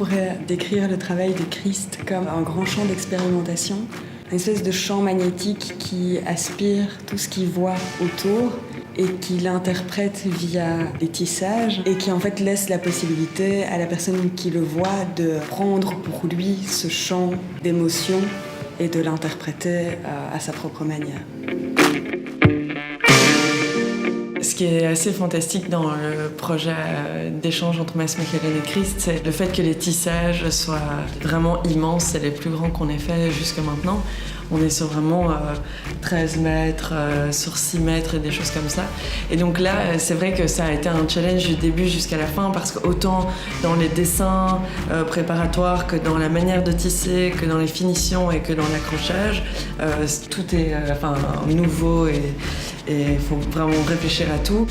pourrais décrire le travail de Christ comme un grand champ d'expérimentation, une espèce de champ magnétique qui aspire tout ce qu'il voit autour et qui l'interprète via les tissages et qui en fait laisse la possibilité à la personne qui le voit de prendre pour lui ce champ d'émotions et de l'interpréter à sa propre manière. Ce qui est assez fantastique dans le projet d'échange entre Mads Mechelen et Christ, c'est le fait que les tissages soient vraiment immenses, c'est les plus grands qu'on ait fait jusqu'à maintenant. On est sur vraiment 13 mètres, sur 6 mètres et des choses comme ça. Et donc là, c'est vrai que ça a été un challenge du début jusqu'à la fin parce qu'autant dans les dessins préparatoires que dans la manière de tisser, que dans les finitions et que dans l'accrochage, tout est nouveau et il faut vraiment réfléchir à tout.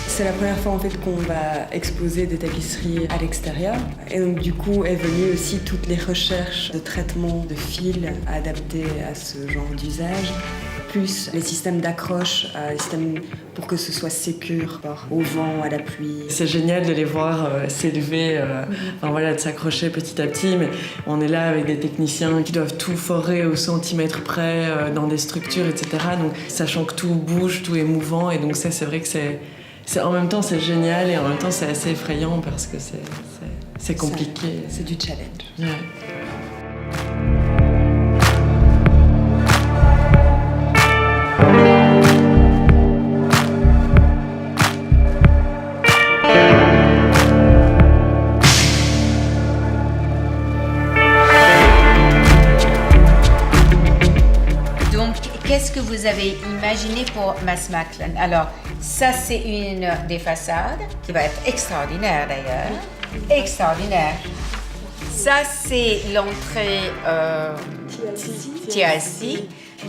C'est la première fois en fait qu'on va exposer des tapisseries à l'extérieur et donc du coup est venue aussi toutes les recherches de traitement de fils adaptés à ce genre d'usage, plus les systèmes d'accroche, les systèmes pour que ce soit sécure au vent, à la pluie. C'est génial de les voir s'élever, de s'accrocher petit à petit, mais on est là avec des techniciens qui doivent tout forer au centimètre près dans des structures, etc. Donc sachant que tout bouge, tout est mouvant et donc ça c'est vrai que en même temps c'est génial et en même temps c'est assez effrayant parce que c'est compliqué. C'est du challenge. Ouais. Qu'est-ce que vous avez imaginé pour Mads Mechelen? Alors, ça c'est une des façades qui va être extraordinaire d'ailleurs. Extraordinaire. Ça c'est l'entrée TLC.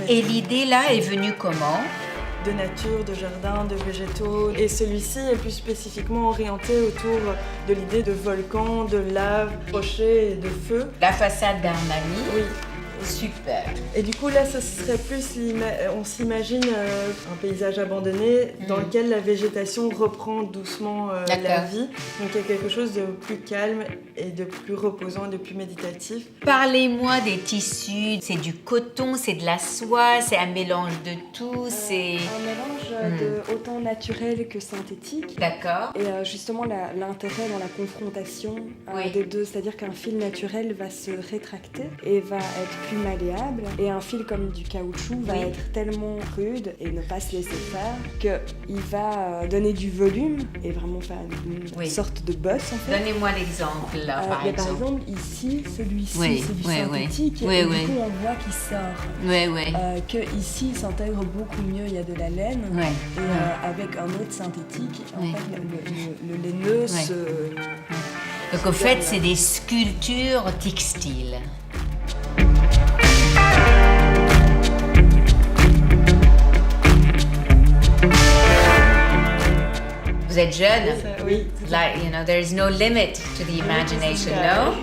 Et l'idée là est venue comment? De nature, de jardin, de végétaux. Et celui-ci est plus spécifiquement orienté autour de l'idée de volcan, de lave, rochers et de feu. La façade d'Armani. Oui. Super. Et du coup là, ce serait plus, on s'imagine un paysage abandonné dans lequel la végétation reprend doucement la vie. Donc il y a quelque chose de plus calme et de plus reposant, de plus méditatif. Parlez-moi des tissus. C'est du coton, c'est de la soie, c'est un mélange de tout. C'est un mélange de autant naturel que synthétique. D'accord. Et justement l'intérêt dans la confrontation des deux, c'est-à-dire qu'un fil naturel va se rétracter et va être plus malléable et un fil comme du caoutchouc va être tellement rude et ne pas se laisser faire qu'il va donner du volume et vraiment faire une sorte de bosse en fait. Donnez-moi l'exemple là par exemple. Par exemple ici, celui-ci c'est du synthétique et du coup on voit qu'il sort. Que ici il s'intègre beaucoup mieux, il y a de la laine et avec un autre synthétique en fait le laineux se... Donc en fait c'est des sculptures textiles. Vous êtes jeune? Oui. Like, there is no limit to the imagination, no?